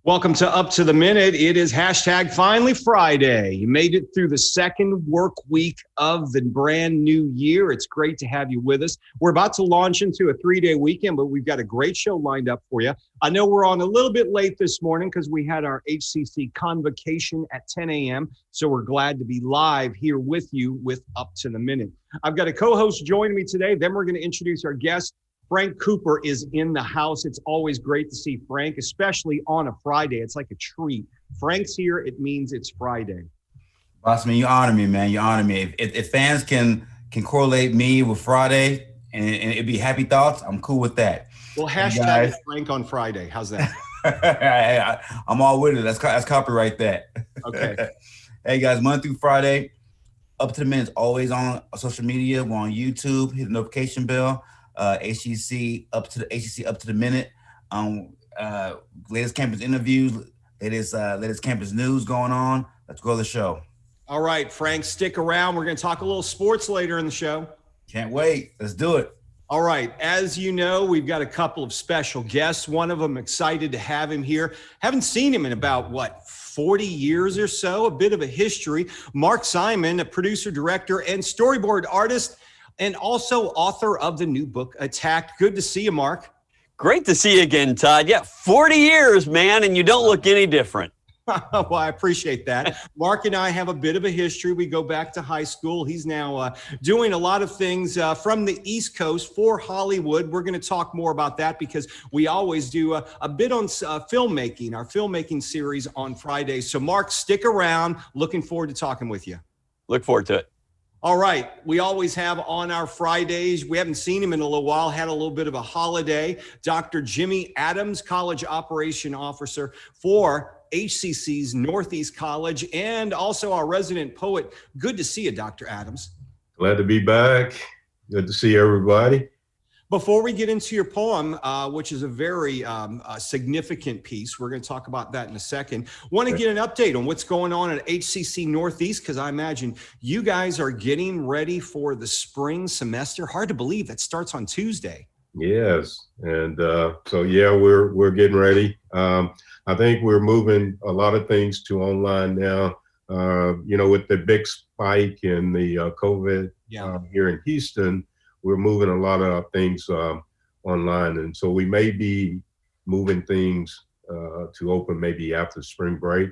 Welcome to Up to the Minute. It is hashtag Finally Friday. You made it through the second work week of the brand new year. It's great to have you with us. We're about to launch into a 3-day weekend, but we've got a great show lined up for you. I know we're on a little bit late this morning because we had our HCC convocation at 10 a.m. So we're glad to be live here with you with Up to the Minute. I've got a co-host joining me today. Then we're going to introduce our guest. Frank Cooper is in the house. It's always great to see Frank, especially on a Friday. It's like a treat. Frank's here. It means it's Friday. Bossman, you honor me, man. You honor me. If fans can correlate me with Friday and it'd be happy thoughts, I'm cool with that. Well, hashtag Frank on Friday. How's that? I'm all with it. That's copyright that. Okay. Hey, guys, Monday through Friday, Up to the Minute is always on social media. We're on YouTube. Hit the notification bell. HCC up to the minute. Latest campus interviews, latest campus news going on. Let's go to the show. All right, Frank, stick around. We're going to talk a little sports later in the show. Can't wait. Let's do it. All right. As you know, we've got a couple of special guests. One of them excited to have him here. Haven't seen him in about 40 years or so, a bit of a history. Mark Simon, a producer, director, and storyboard artist, and also author of the new book, Attacked. Good to see you, Mark. Great to see you again, Todd. Yeah, 40 years, man, and you don't look any different. Well, I appreciate that. Mark and I have a bit of a history. We go back to high school. He's now doing a lot of things from the East Coast for Hollywood. We're going to talk more about that because we always do a bit on filmmaking, our filmmaking series on Fridays. So, Mark, stick around. Looking forward to talking with you. Look forward to it. All right. We always have on our Fridays, we haven't seen him in a little while, had a little bit of a holiday, Dr. Jimmy Adams, College Operation Officer for HCC's Northeast College, and also our resident poet. Good to see you, Dr. Adams. Glad to be back. Good to see everybody. Before we get into your poem, which is a very significant piece, we're going to talk about that in a second. Want to get an update on what's going on at HCC Northeast, because I imagine you guys are getting ready for the spring semester. Hard to believe that starts on Tuesday. Yes, and we're getting ready. I think we're moving a lot of things to online now. With the big spike in the COVID here in Houston. We're moving a lot of things online, and so we may be moving things to open maybe after spring break.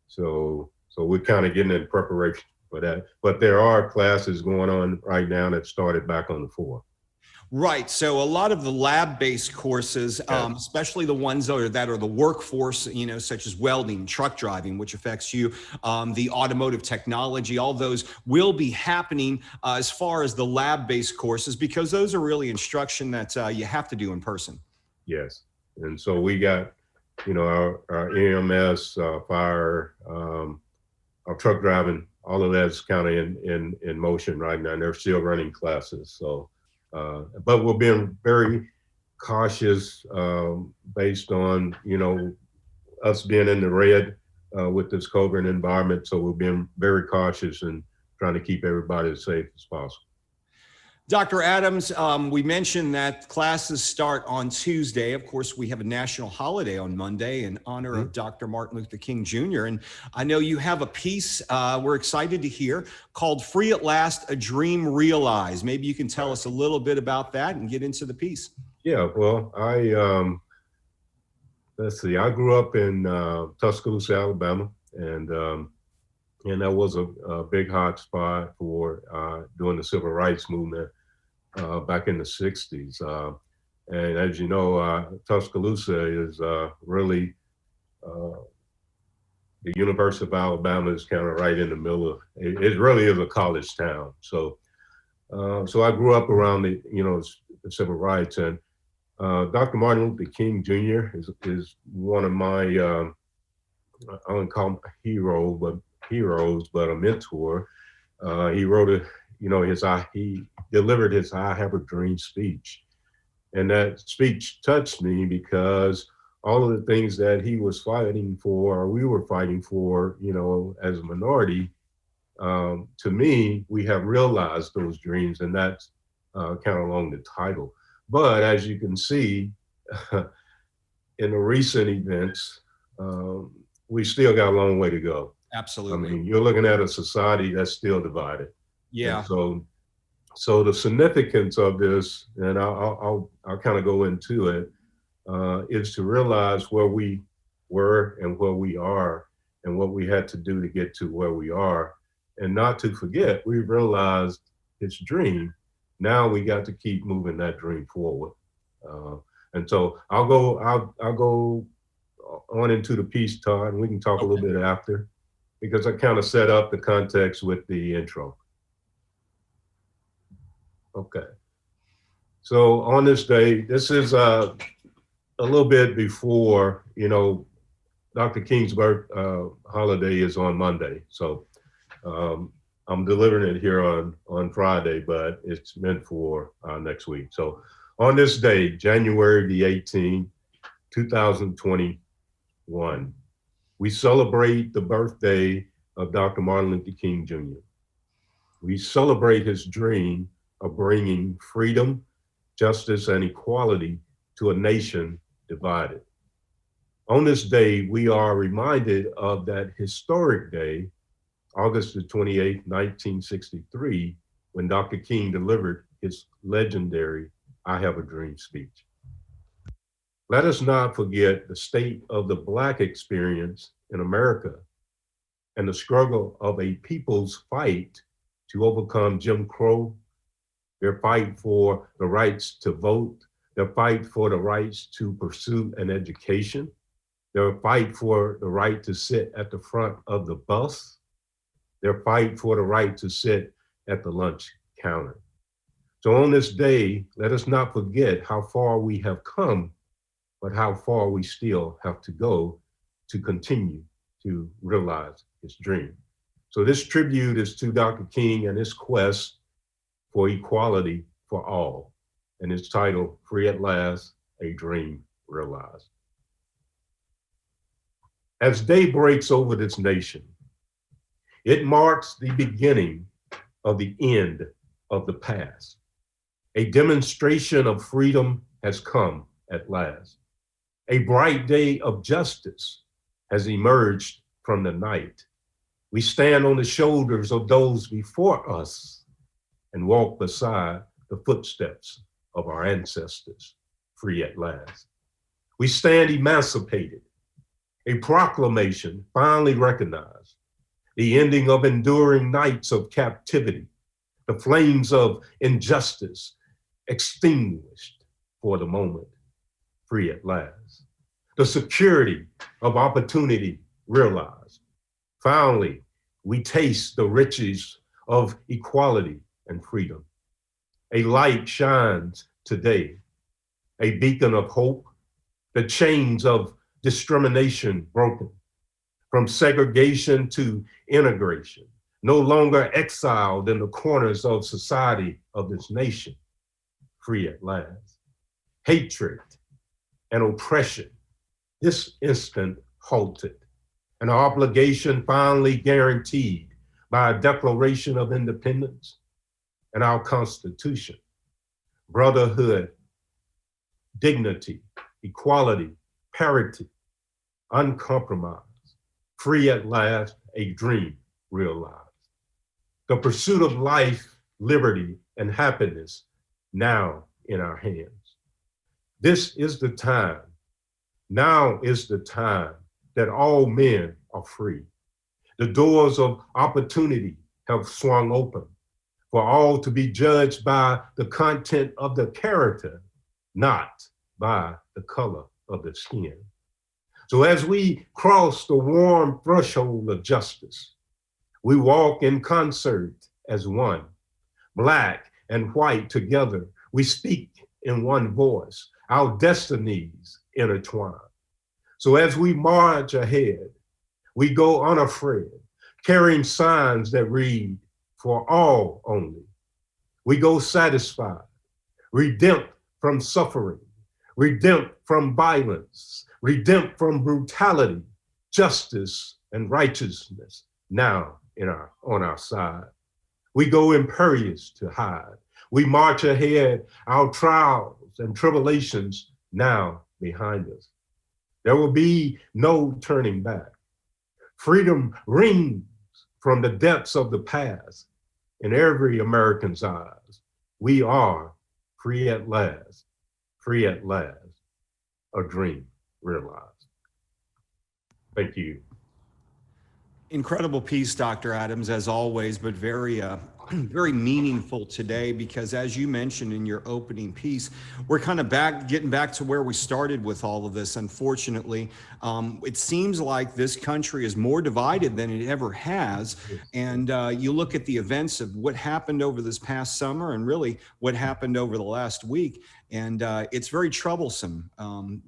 So we're kind of getting in preparation for that. But there are classes going on right now that started back on the 4th. Right. So a lot of the lab-based courses, especially the ones that are the workforce, such as welding, truck driving, which affects you, the automotive technology, all those will be happening as far as the lab-based courses, because those are really instruction that you have to do in person. Yes. And so we got, our EMS, fire, our truck driving, all of that's kind of in motion right now. And they're still running classes. So. But we're being very cautious based on, us being in the red with this COVID environment. So we're being very cautious and trying to keep everybody as safe as possible. Dr. Adams, we mentioned that classes start on Tuesday. Of course, we have a national holiday on Monday in honor of Dr. Martin Luther King Jr. And I know you have a piece we're excited to hear called Free at Last, A Dream Realized. Maybe you can tell us a little bit about that and get into the piece. Yeah, well, let's see, I grew up in Tuscaloosa, Alabama, and that was a big hot spot for doing the civil rights movement back in the 60s. And as you know, Tuscaloosa is really, the University of Alabama is kind of right in the middle of, it really is a college town. So I grew up around the civil rights, and Dr. Martin Luther King Jr. is one of my, I wouldn't call him a hero, but a mentor. He wrote he delivered his I Have a Dream speech. And that speech touched me because all of the things that he was fighting for, or we were fighting for, as a minority, to me, we have realized those dreams, and that's kind of along the title. But as you can see, in the recent events, we still got a long way to go. Absolutely. I mean, you're looking at a society that's still divided. Yeah. And so the significance of this, and I'll kind of go into it, is to realize where we were and where we are and what we had to do to get to where we are, and not to forget, we realized his dream. Now we got to keep moving that dream forward. And so I'll go on into the piece, Todd, and we can talk a little bit after, because I kind of set up the context with the intro. Okay. So on this day, this is a little bit before, Dr. King's birth holiday is on Monday. So I'm delivering it here on Friday, but it's meant for next week. So on this day, January the 18th, 2021, we celebrate the birthday of Dr. Martin Luther King Jr. We celebrate his dream of bringing freedom, justice, and equality to a nation divided. On this day, we are reminded of that historic day, August the 28th, 1963, when Dr. King delivered his legendary "I Have a Dream" speech. Let us not forget the state of the Black experience in America and the struggle of a people's fight to overcome Jim Crow, their fight for the rights to vote, their fight for the rights to pursue an education, their fight for the right to sit at the front of the bus, their fight for the right to sit at the lunch counter. So on this day, let us not forget how far we have come, but how far we still have to go to continue to realize his dream. So this tribute is to Dr. King and his quest for equality for all, and it's titled "Free at Last, a Dream Realized." As day breaks over this nation, it marks the beginning of the end of the past. A demonstration of freedom has come at last. A bright day of justice has emerged from the night. We stand on the shoulders of those before us and walk beside the footsteps of our ancestors, free at last. We stand emancipated, a proclamation finally recognized, the ending of enduring nights of captivity, the flames of injustice extinguished for the moment, free at last. The security of opportunity realized. Finally, we taste the riches of equality and freedom. A light shines today, a beacon of hope, the chains of discrimination broken, from segregation to integration, no longer exiled in the corners of society of this nation, free at last. Hatred and oppression, this instant halted, an obligation finally guaranteed by a Declaration of Independence and our Constitution. Brotherhood, dignity, equality, parity, uncompromised, free at last, a dream realized. The pursuit of life, liberty, and happiness now in our hands. This is the time, now is the time that all men are free. The doors of opportunity have swung open for all to be judged by the content of the character, not by the color of the skin. So as we cross the warm threshold of justice, we walk in concert as one, Black and white together. We speak in one voice, our destinies intertwine. So as we march ahead, we go unafraid, carrying signs that read, "For all only." We go satisfied, redempt from suffering, redempt from violence, redempt from brutality, justice and righteousness now on our side. We go imperious to hide. We march ahead, our trials and tribulations now behind us. There will be no turning back. Freedom rings from the depths of the past in every American's eyes. We are free at last, a dream realized. Thank you. Incredible piece, Dr. Adams, as always, but very, very meaningful today because, as you mentioned in your opening piece, we're kind of getting back to where we started with all of this. Unfortunately, it seems like this country is more divided than it ever has. And you look at the events of what happened over this past summer and really what happened over the last week, and it's very troublesome.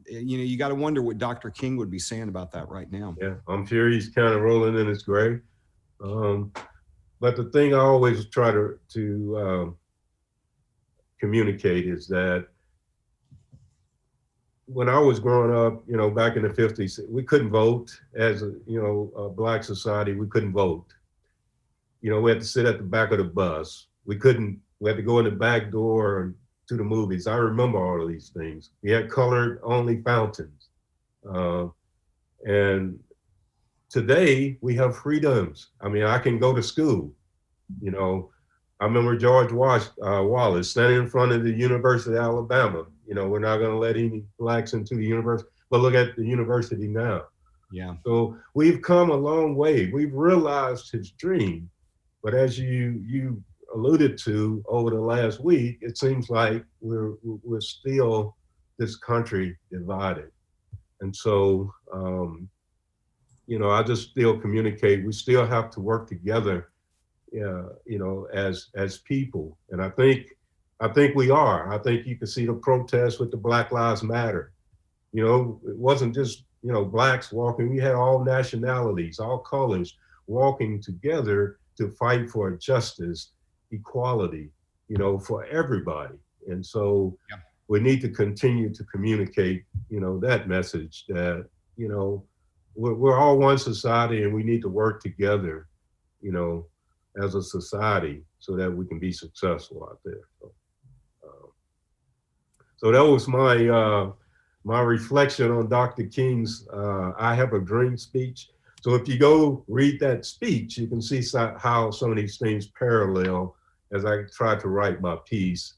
You got to wonder what Dr. King would be saying about that right now. Yeah, I'm sure he's kind of rolling in his grave. But the thing I always try to communicate is that when I was growing up, back in the 50s, we couldn't vote as a Black society. We couldn't vote. We had to sit at the back of the bus. We had to go in the back door to the movies. I remember all of these things. We had colored only fountains. And today we have freedoms. I mean, I can go to school. I remember George Wallace standing in front of the University of Alabama. We're not going to let any Blacks into the university, but look at the university now. Yeah. So we've come a long way. We've realized his dream, but as you alluded to over the last week, it seems like we're still this country divided. And so, I just still communicate. We still have to work together, as people. And I think we are. I think you can see the protests with the Black Lives Matter. It wasn't just, Blacks walking. We had all nationalities, all colors walking together to fight for justice, equality, for everybody. And so we need to continue to communicate, that message that, we're all one society and we need to work together, as a society so that we can be successful out there. So that was my reflection on Dr. King's I Have a Dream speech. So if you go read that speech, you can see how some of these things parallel as I try to write my piece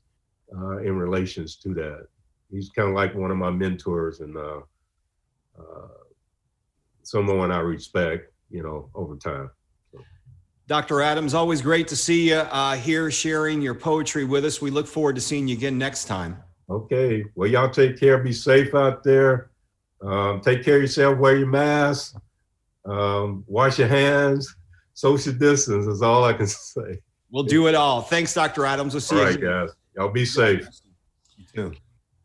in relations to that. He's kind of like one of my mentors and someone I respect, over time. So. Dr. Adams, always great to see you here sharing your poetry with us. We look forward to seeing you again next time. Okay. Well, y'all take care. Be safe out there. Take care of yourself. Wear your mask. Wash your hands. Social distance is all I can say. We'll do it all. Thanks, Dr. Adams. We'll see you. All right, guys. Y'all be safe. You too.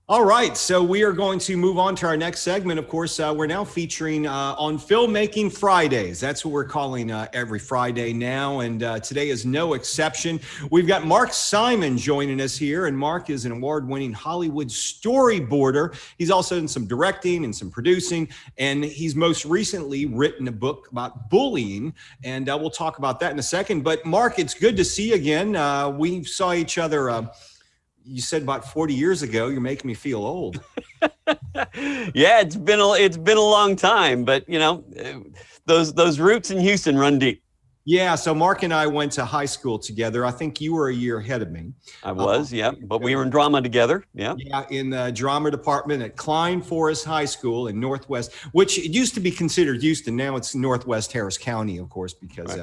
All right, so we are going to move on to our next segment. Of course, we're now featuring on Filmmaking Fridays. That's what we're calling every Friday now, and today is no exception. We've got Mark Simon joining us here, and Mark is an award-winning Hollywood storyboarder. He's also done some directing and some producing, and he's most recently written a book about bullying, and we'll talk about that in a second. But Mark, it's good to see you again. We saw each other you said about 40 years ago. You're making me feel old. Yeah, it's been a long time, but those roots in Houston run deep. Yeah, so Mark and I went to high school together. I think you were a year ahead of me. I was, yeah, but we were in drama together. Yeah, in the drama department at Klein Forest High School in Northwest, which it used to be considered Houston. Now it's Northwest Harris County, of course, because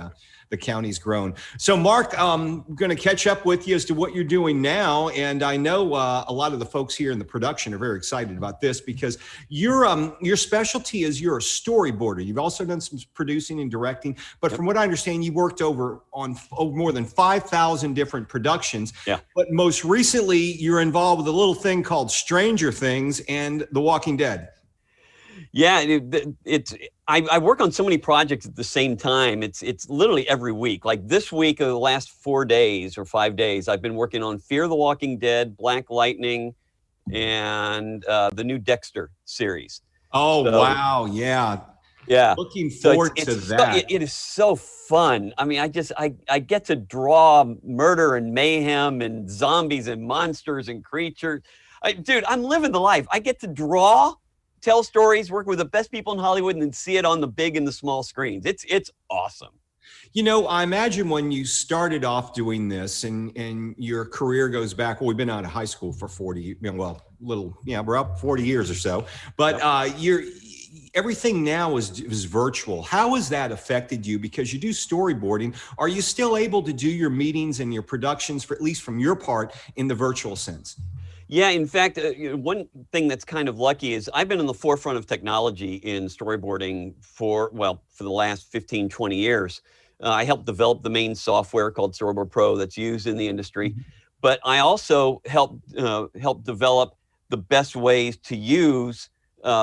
the county's grown. So Mark, I'm going to catch up with you as to what you're doing now. And I know a lot of the folks here in the production are very excited about this because your specialty is you're a storyboarder. You've also done some producing and directing, but from what I understand, you worked over more than 5,000 different productions. Yeah. But most recently, you're involved with a little thing called Stranger Things and The Walking Dead. Yeah, I work on so many projects at the same time. It's literally every week. Like this week, of the last 4 days or 5 days, I've been working on Fear the Walking Dead, Black Lightning, and the new Dexter series. Oh, so, wow. Yeah. Yeah. Looking forward to that. It is so fun. I mean, I get to draw murder and mayhem and zombies and monsters and creatures. Dude, I'm living the life. I get to draw tell stories, work with the best people in Hollywood, and then see it on the big and the small screens. It's awesome. You know, I imagine when you started off doing this and your career goes back, well, we've been out of high school for 40, we're up 40 years or so, but everything now is virtual. How has that affected you? Because you do storyboarding. Are you still able to do your meetings and your productions, for at least from your part, in the virtual sense? Yeah, in fact, one thing that's kind of lucky is I've been in the forefront of technology in storyboarding for the last 15, 20 years. I helped develop the main software called Storyboard Pro that's used in the industry. But I also helped develop the best ways to use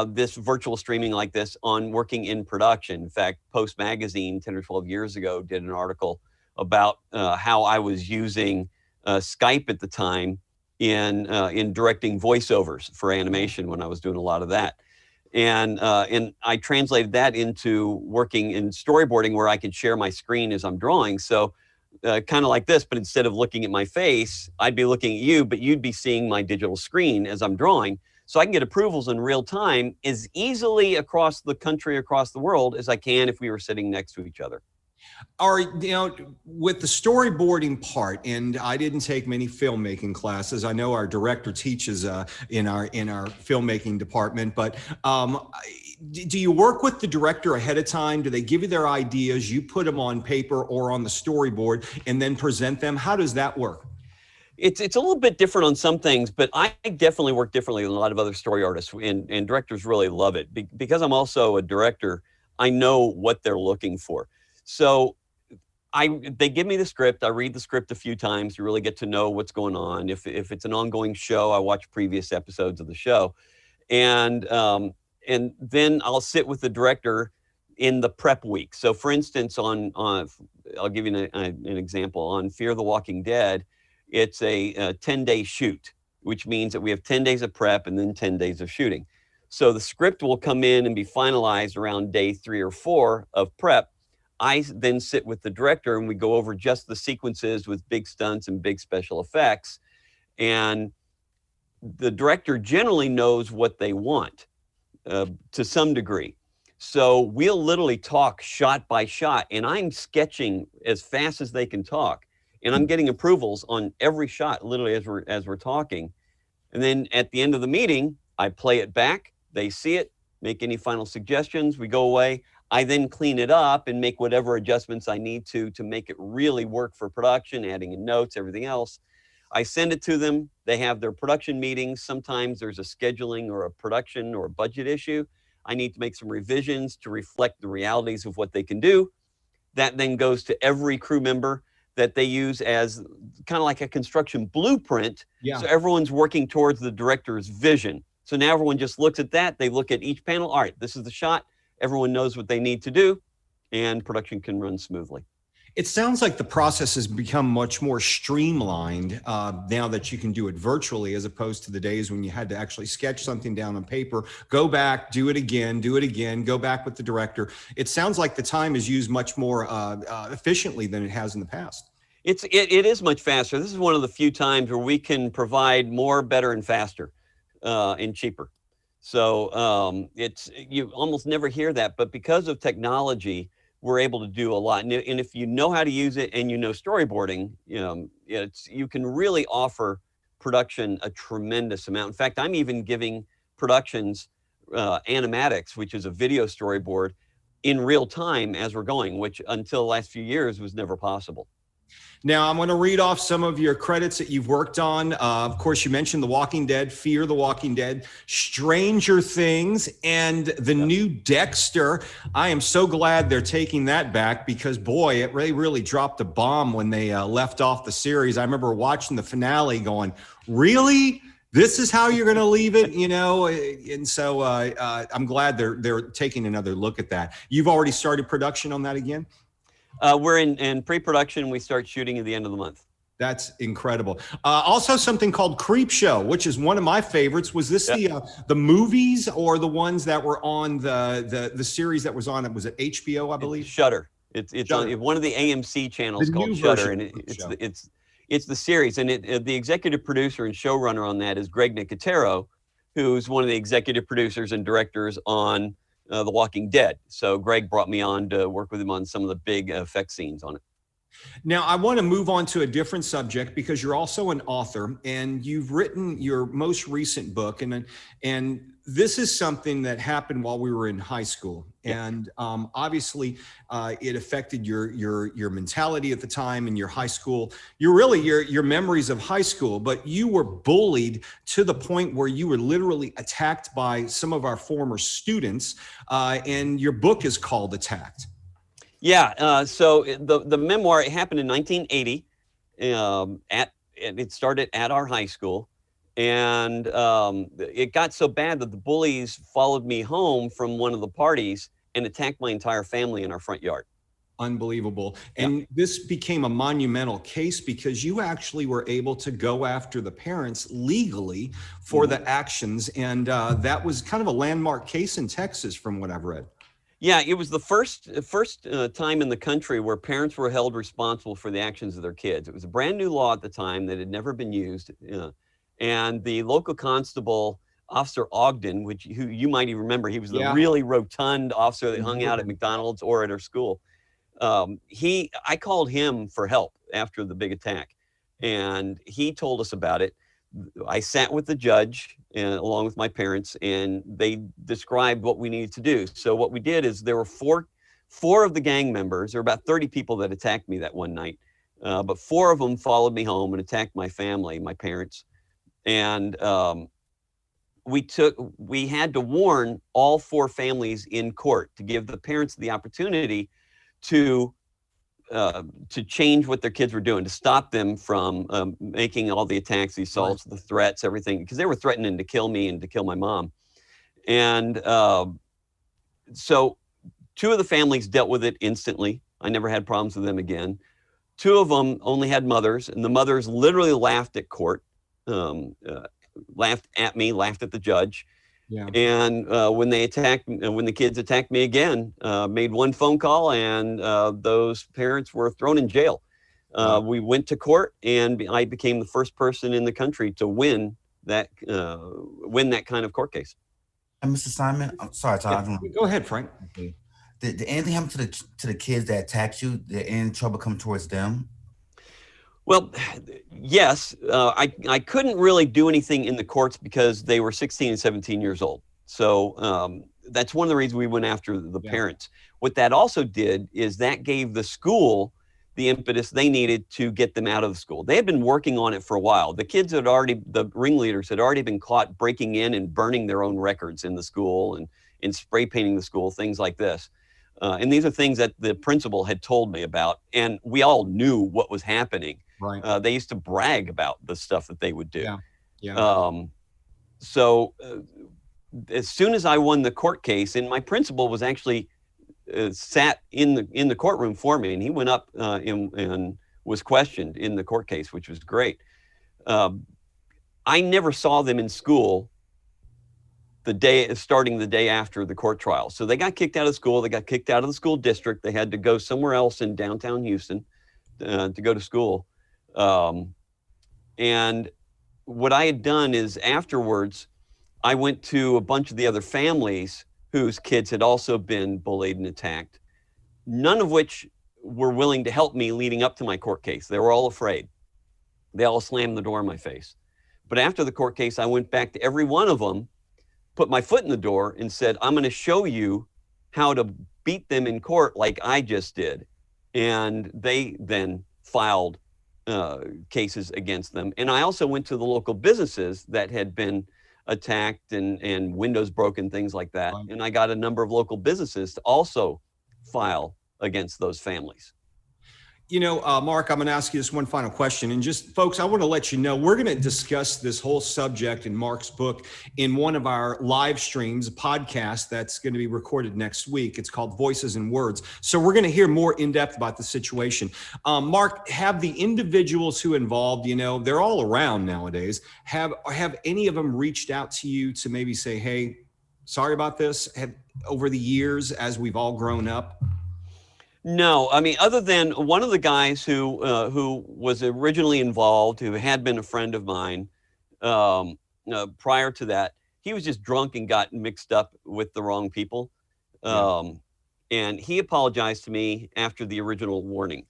this virtual streaming like this on working in production. In fact, Post Magazine 10 or 12 years ago did an article about how I was using Skype at the time in directing voiceovers for animation when I was doing a lot of that. And I translated that into working in storyboarding where I could share my screen as I'm drawing. So kind of like this, but instead of looking at my face, I'd be looking at you, but you'd be seeing my digital screen as I'm drawing. So I can get approvals in real time as easily across the country, across the world as I can if we were sitting next to each other. With the storyboarding part, and I didn't take many filmmaking classes. I know our director teaches in our filmmaking department, but do you work with the director ahead of time? Do they give you their ideas, you put them on paper or on the storyboard, and then present them? How does that work? It's a little bit different on some things, but I definitely work differently than a lot of other story artists, and directors really love it. Because I'm also a director, I know what they're looking for. So they give me the script. I read the script a few times to really get to know what's going on. If it's an ongoing show, I watch previous episodes of the show. And then I'll sit with the director in the prep week. So for instance, I'll give you an example. On Fear the Walking Dead, it's a 10-day shoot, which means that we have 10 days of prep and then 10 days of shooting. So the script will come in and be finalized around day 3 or 4 of prep. I then sit with the director and we go over just the sequences with big stunts and big special effects. And the director generally knows what they want to some degree. So we'll literally talk shot by shot, and I'm sketching as fast as they can talk. And I'm getting approvals on every shot, literally as we're talking. And then at the end of the meeting, I play it back. They see it, make any final suggestions. We go away. I then clean it up and make whatever adjustments I need to make it really work for production, adding in notes, everything else. I send it to them. They have their production meetings. Sometimes there's a scheduling or a production or a budget issue. I need to make some revisions to reflect the realities of what they can do. That then goes to every crew member that they use as kind of like a construction blueprint. Yeah. So everyone's working towards the director's vision. So now everyone just looks at that. They look at each panel. All right, this is the shot. Everyone knows what they need to do, and production can run smoothly. It sounds like the process has become much more streamlined now that you can do it virtually, as opposed to the days when you had to actually sketch something down on paper, go back, do it again, go back with the director. It sounds like the time is used much more efficiently than it has in the past. It is much faster. This is one of the few times where we can provide more, better, and faster and cheaper. So you almost never hear that, but because of technology, we're able to do a lot. And if you know how to use it and you know storyboarding, you can really offer production a tremendous amount. In fact, I'm even giving productions animatics, which is a video storyboard, in real time as we're going, which until the last few years was never possible. Now, I'm going to read off some of your credits that you've worked on. Of course, you mentioned The Walking Dead, Fear the Walking Dead, Stranger Things, and the new Dexter. I am so glad they're taking that back because, boy, it really dropped a bomb when they left off the series. I remember watching the finale going, really? This is how you're going to leave it, And so I'm glad they're taking another look at that. You've already started production on that again? We're in pre-production. We start shooting at the end of the month. That's incredible. Also something called Creep Show, which is one of my favorites. Was this the movies or the ones that were on the series that was on? Was it HBO, I believe? It's Shudder. It's Shudder. On one of the AMC channels called Shudder, and it's the series. And the executive producer and showrunner on that is Greg Nicotero, who's one of the executive producers and directors on The Walking Dead. So Greg brought me on to work with him on some of the big effect scenes on it. Now, I want to move on to a different subject because you're also an author and you've written your most recent book. And this is something that happened while we were in high school. And obviously, it affected your mentality at the time in your high school. Your memories of high school, but you were bullied to the point where you were literally attacked by some of our former students. And your book is called Attacked. Yeah, so the memoir, it happened in 1980. It started at our high school, and it got so bad that the bullies followed me home from one of the parties and attacked my entire family in our front yard. Unbelievable. And this became a monumental case because you actually were able to go after the parents legally for the actions, and that was kind of a landmark case in Texas from what I've read. Yeah, it was the first time in the country where parents were held responsible for the actions of their kids. It was a brand new law at the time that had never been used. And the local constable, Officer Ogden, who you might even remember, he was the really rotund officer that hung out at McDonald's or at our school. I called him for help after the big attack, and he told us about it. I sat with the judge along with my parents, and they described what we needed to do. So what we did is there were four of the gang members. There were about 30 people that attacked me that one night, but 4 of them followed me home and attacked my family, my parents. And we had to warn all 4 families in court to give the parents the opportunity to change what their kids were doing, to stop them from making all the attacks, the assaults, the threats, everything, because they were threatening to kill me and to kill my mom. And so 2 of the families dealt with it instantly. I never had problems with them again. 2 of them only had mothers, and the mothers literally laughed at court, laughed at me, laughed at the judge. Yeah. And when the kids attacked me again, made one phone call, and those parents were thrown in jail. We went to court, and I became the first person in the country to win that kind of court case. And Mr. Simon, I'm sorry, Todd. Yeah. Go ahead, Frank. Okay. Did anything happen to the kids that attacked you? Did any trouble come towards them? Well, yes, I couldn't really do anything in the courts because they were 16 and 17 years old. So that's one of the reasons we went after the parents. What that also did is that gave the school the impetus they needed to get them out of the school. They had been working on it for a while. The ringleaders had already been caught breaking in and burning their own records in the school and spray painting the school, things like this. And these are things that the principal had told me about, and we all knew what was happening. Right. They used to brag about the stuff that they would do. So as soon as I won the court case, and my principal was actually sat in the courtroom for me, and he went up and was questioned in the court case, which was great. I never saw them in school starting the day after the court trial. So they got kicked out of school. They got kicked out of the school district. They had to go somewhere else in downtown Houston to go to school. And what I had done is afterwards, I went to a bunch of the other families whose kids had also been bullied and attacked, none of which were willing to help me leading up to my court case. They were all afraid. They all slammed the door in my face. But after the court case, I went back to every one of them, put my foot in the door and said, I'm going to show you how to beat them in court like I just did. And they then filed cases against them. And I also went to the local businesses that had been attacked and windows broken, things like that. And I got a number of local businesses to also file against those families. You know, Mark, I'm going to ask you this one final question. And just, folks, I want to let you know, we're going to discuss this whole subject in Mark's book in one of our live streams, a podcast that's going to be recorded next week. It's called Voices and Words. So we're going to hear more in depth about the situation. Mark, have the individuals who involved, you know, they're all around nowadays. Have any of them reached out to you to maybe say, hey, sorry about this, over the years as we've all grown up? No, I mean, other than one of the guys who was originally involved, who had been a friend of mine prior to that, he was just drunk and got mixed up with the wrong people. And he apologized to me after the original warning.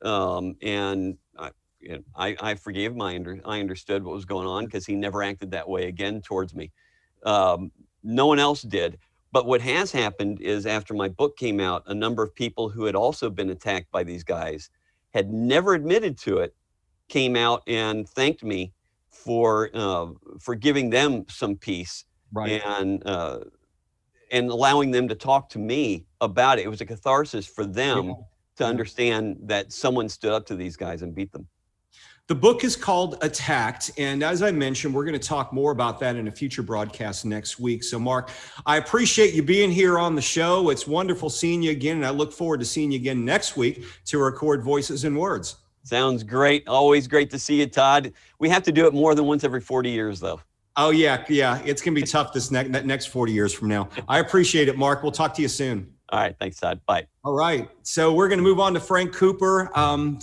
And I forgave him. I understood what was going on because he never acted that way again towards me. No one else did. But what has happened is after my book came out, a number of people who had also been attacked by these guys, had never admitted to it, came out and thanked me for giving them some peace, right, and allowing them to talk to me about it. It was a catharsis for them to understand that someone stood up to these guys and beat them. The book is called Attacked, and as I mentioned, we're going to talk more about that in a future broadcast next week. So, Mark, I appreciate you being here on the show. It's wonderful seeing you again, and I look forward to seeing you again next week to record Voices and Words. Sounds great. Always great to see you, Todd. We have to do it more than once every 40 years, though. Oh, yeah. It's going to be tough this next 40 years from now. I appreciate it, Mark. We'll talk to you soon. All right. Thanks, Todd. Bye. All right. So we're going to move on to Frank Cooper.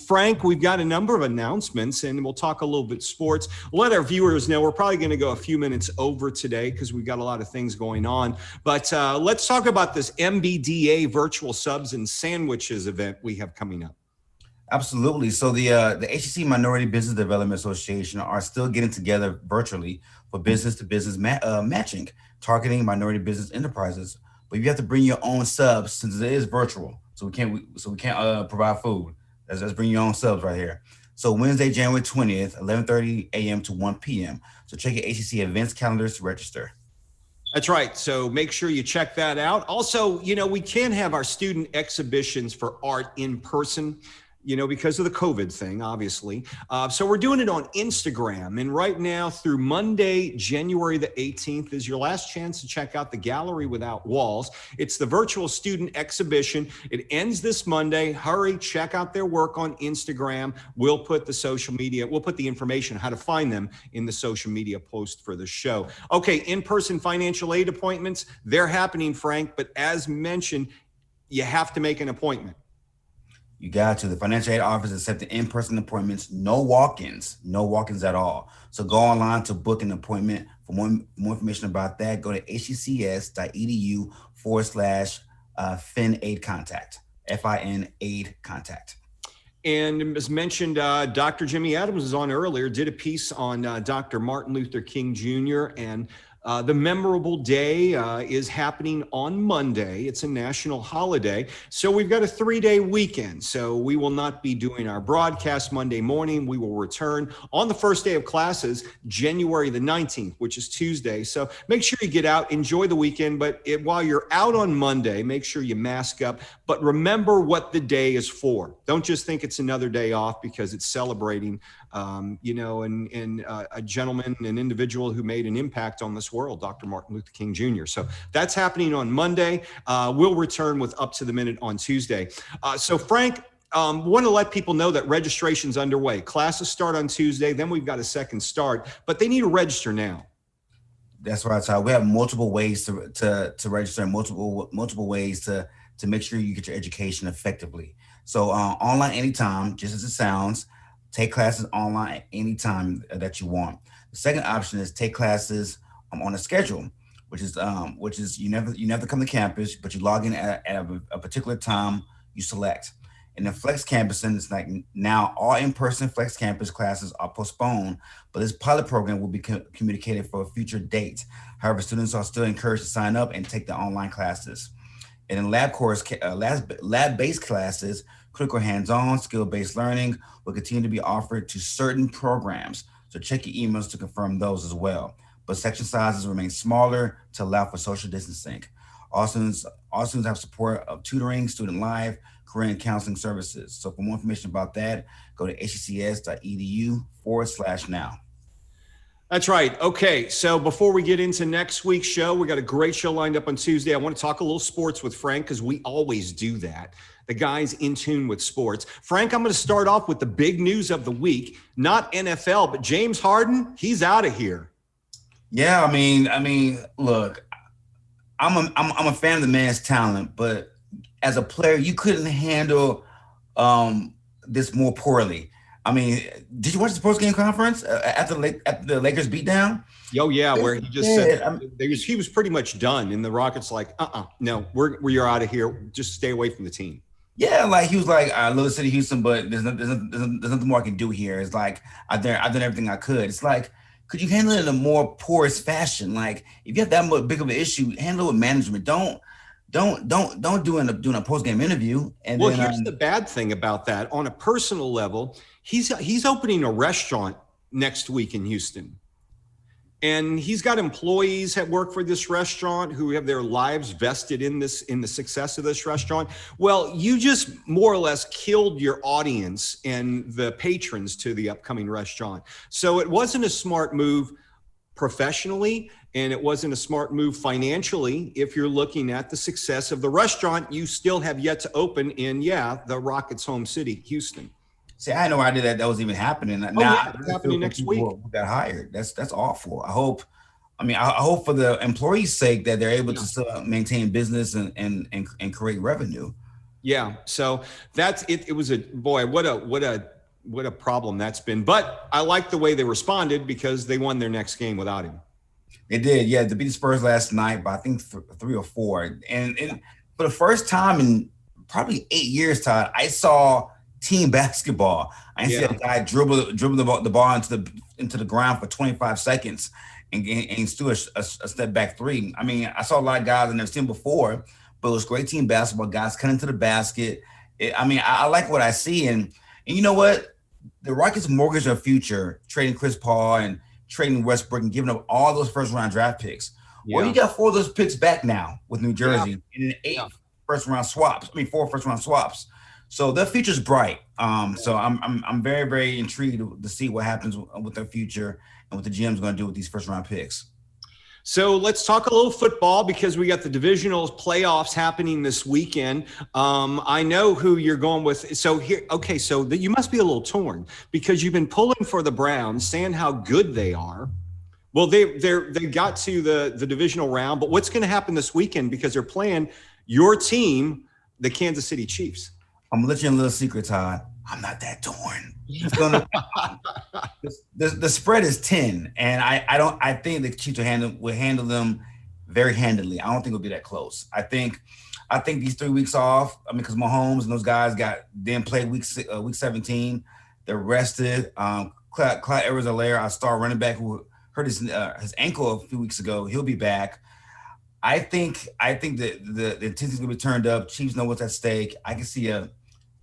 Frank, we've got a number of announcements, and we'll talk a little bit sports. We'll let our viewers know we're probably going to go a few minutes over today because we've got a lot of things going on. But let's talk about this MBDA virtual subs and sandwiches event we have coming up. Absolutely. So the HCC Minority Business Development Association are still getting together virtually for business-to-business matching, targeting minority business enterprises. But you have to bring your own subs since it is virtual. So we can't provide food. Let's bring your own subs right here. So Wednesday, January 20th, 11:30 a.m. to 1 p.m. So check your HCC events calendars to register. That's right. So make sure you check that out. Also, we can't have our student exhibitions for art in person, because of the COVID thing, obviously. So we're doing it on Instagram. And right now through Monday, January the 18th is your last chance to check out the Gallery Without Walls. It's the virtual student exhibition. It ends this Monday. Hurry, check out their work on Instagram. We'll put the information, how to find them in the social media post for the show. Okay, in-person financial aid appointments, they're happening, Frank, but as mentioned, you have to make an appointment. You got to. The financial aid office accepting in-person appointments, no walk-ins at all. So go online to book an appointment. For more information about that, go to hccs.edu/fin aid contact, FIN aid contact. And as mentioned, Dr. Jimmy Adams was on earlier, did a piece on Dr. Martin Luther King Jr. and the memorable day is happening on Monday. It's a national holiday. So we've got a 3-day weekend. So we will not be doing our broadcast Monday morning. We will return on the first day of classes, January the 19th, which is Tuesday. So make sure you get out, enjoy the weekend. But while you're out on Monday, make sure you mask up. But remember what the day is for. Don't just think it's another day off because it's celebrating, a gentleman, an individual who made an impact on this world, Dr. Martin Luther King Jr. So that's happening on Monday. We'll return with Up to the Minute on Tuesday. So Frank, want to let people know that registration's underway. Classes start on Tuesday, then we've got a second start, but they need to register now. That's right, Todd. We have multiple ways to register and multiple ways to make sure you get your education effectively. So online anytime, just as it sounds. Take classes online at any time that you want. The second option is take classes on a schedule, which is you never come to campus, but you log in at a particular time you select. And the Flex Campus, and it's like now all in-person Flex Campus classes are postponed, but this pilot program will be communicated for a future date. However, students are still encouraged to sign up and take the online classes. And in lab-based classes, critical hands-on, skill-based learning will continue to be offered to certain programs. So check your emails to confirm those as well. But section sizes remain smaller to allow for social distancing. All students have support of tutoring, student life, career and counseling services. So for more information about that, go to hccs.edu/now. That's right. Okay, so before we get into next week's show, we got a great show lined up on Tuesday. I want to talk a little sports with Frank because we always do that. The guy's in tune with sports. Frank, I'm going to start off with the big news of the week. Not NFL, but James Harden, he's out of here. Yeah, I mean, look, I'm a fan of the man's talent, but as a player, you couldn't handle this more poorly. I mean, did you watch the post game conference after the Lakers beat down? Oh yeah, where he just said he was pretty much done, and the Rockets like, no, you're out of here. Just stay away from the team. Yeah, like he was like, I love the city of Houston, but there's nothing more I can do here. It's like I've done everything I could. It's like, could you handle it in a more porous fashion? Like if you have that much big of an issue, handle it with management. Don't end up doing a post game interview. And well, here's the bad thing about that. On a personal level, he's opening a restaurant next week in Houston. And he's got employees that work for this restaurant who have their lives vested in the success of this restaurant. Well, you just more or less killed your audience and the patrons to the upcoming restaurant. So it wasn't a smart move professionally, and it wasn't a smart move financially. If you're looking at the success of the restaurant, you still have yet to open in, the Rockets' home city, Houston. See, I had no idea that was even happening. It's happening next week. Who got hired? That's awful. I hope for the employees' sake that they're able to still maintain business and create revenue. Yeah. So that's it. It was what a problem that's been. But I like the way they responded because they won their next game without him. They did. Yeah. They beat the Spurs last night by I think 3 or 4. And for the first time in probably 8 years, Todd, I saw team basketball. I see a guy dribble the ball into the ground for 25 seconds and still a step back 3. I mean, I saw a lot of guys I've never seen before, but it was great team basketball. Guys cutting to the basket. I like what I see, and you know what? The Rockets mortgage their future, trading Chris Paul and trading Westbrook and giving up all those first round draft picks. Yeah. Well, you got 4 of those picks back now with New Jersey and 4 first round swaps. So their future's bright. So I'm very, very intrigued to see what happens with their future and what the GM's going to do with these first round picks. So let's talk a little football because we got the divisional playoffs happening this weekend. I know who you're going with. So you must be a little torn because you've been pulling for the Browns, saying how good they are. Well, they got to the divisional round, but what's going to happen this weekend because they're playing your team, the Kansas City Chiefs? I'm gonna let you in a little secret, Todd. I'm not that torn. The spread is 10, and I think the Chiefs will handle them very handily. I don't think it'll be that close. I think these 3 weeks off. because Mahomes and those guys didn't play week 17. They're rested. Clyde Edwards-Helaire, our star running back who hurt his ankle a few weeks ago, he'll be back. I think that the intensity's gonna be turned up. Chiefs know what's at stake. I can see a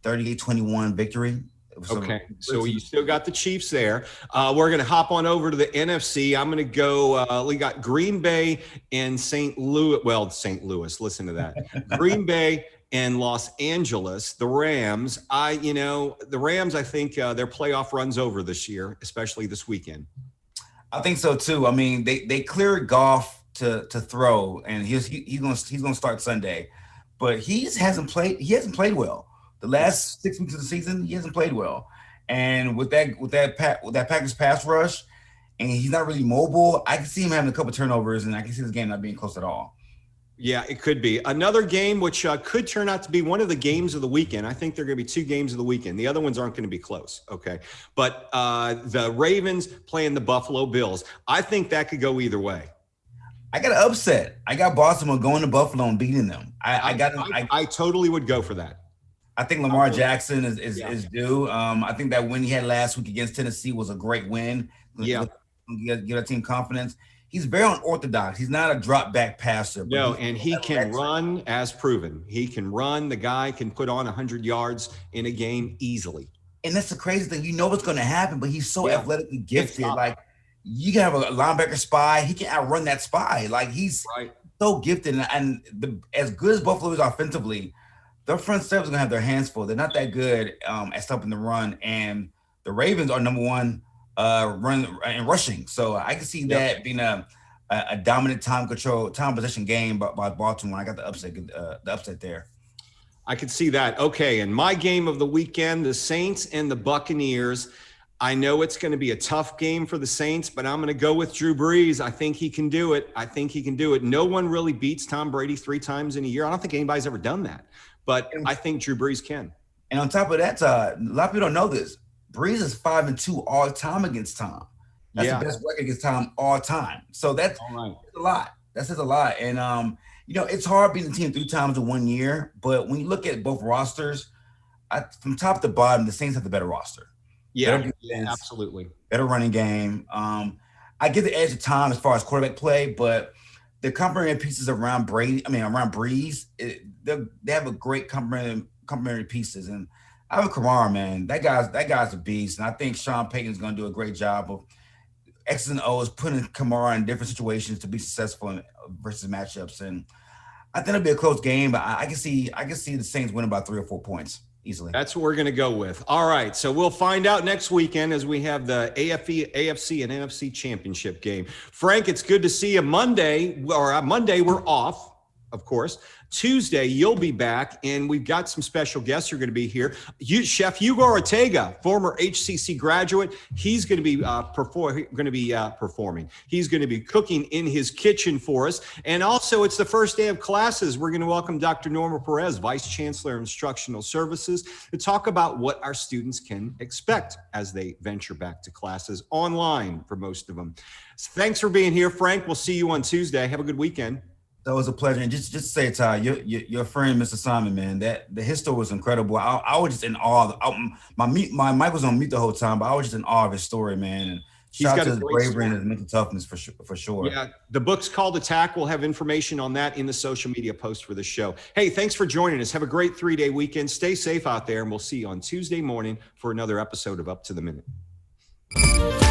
38-21 victory. Okay, so you still got the Chiefs there. We're going to hop on over to the NFC. I'm going to go, we got Green Bay and St. Louis. Well, St. Louis, listen to that. Green Bay and Los Angeles, the Rams. The Rams, I think their playoff run's over this year, especially this weekend. I think so too. I mean, they cleared Goff to throw, and he's gonna start Sunday, but he hasn't played well. The last 6 weeks of the season, he hasn't played well, and with that Packers pass rush, and he's not really mobile. I can see him having a couple turnovers, and I can see this game not being close at all. Yeah, it could be another game, which could turn out to be one of the games of the weekend. I think there are going to be 2 games of the weekend. The other ones aren't going to be close. Okay, but the Ravens playing the Buffalo Bills. I think that could go either way. I got an upset. I got Baltimore going to Buffalo and beating them. I totally would go for that. I think Lamar Jackson is due. I think that win he had last week against Tennessee was a great win. Yeah. Get our team confidence. He's very unorthodox. He's not a drop back passer. No, and he can run as proven. He can run. The guy can put on 100 yards in a game easily. And that's the crazy thing. You know what's going to happen, but he's so athletically gifted. Like, you can have a linebacker spy. He can outrun that spy. Like, he's so gifted. And as good as Buffalo is offensively, their front seven is going to have their hands full. They're not that good at stopping the run. And the Ravens are number 1 run and rushing. So I can see that being a dominant time possession game by Baltimore. I got the upset there. I could see that. Okay, and my game of the weekend, the Saints and the Buccaneers. I know it's going to be a tough game for the Saints, but I'm going to go with Drew Brees. I think he can do it. No one really beats Tom Brady 3 times in a year. I don't think anybody's ever done that, but I think Drew Brees can. And on top of that, a lot of people don't know this. Breeze is 5-2 all time against Tom. That's the best record against Tom all time. So that's a lot. That says a lot. And it's hard being a team 3 times in 1 year. But when you look at both rosters, from top to bottom, the Saints have the better roster. Yeah, defense, absolutely. Better running game. I give the edge to Tom as far as quarterback play, but the complementary pieces around Breeze, they have a great complementary pieces. And Alvin Kamara, man, that guy's a beast. And I think Sean Payton's going to do a great job of X's and O's, putting Kamara in different situations to be successful versus matchups. And I think it'll be a close game, but I can see the Saints winning by 3 or 4 points easily. That's what we're going to go with. All right, so we'll find out next weekend as we have the AFC and NFC championship game. Frank, it's good to see you. Monday we're off, of course. Tuesday, you'll be back, and we've got some special guests who are going to be here. Chef Hugo Ortega, former HCC graduate, he's going to be performing. He's going to be cooking in his kitchen for us. And also, it's the first day of classes. We're going to welcome Dr. Norma Perez, Vice Chancellor of Instructional Services, to talk about what our students can expect as they venture back to classes online for most of them. Thanks for being here, Frank. We'll see you on Tuesday. Have a good weekend. That was a pleasure. And just to say, Ty, your friend, Mr. Simon, man, his story was incredible. I was just in awe. My mic was on mute the whole time, but I was just in awe of his story, man. And shout out to his bravery and his mental toughness for sure. Yeah, the book's called Attack. We'll have information on that in the social media post for the show. Hey, thanks for joining us. Have a great 3-day weekend. Stay safe out there, and we'll see you on Tuesday morning for another episode of Up to the Minute.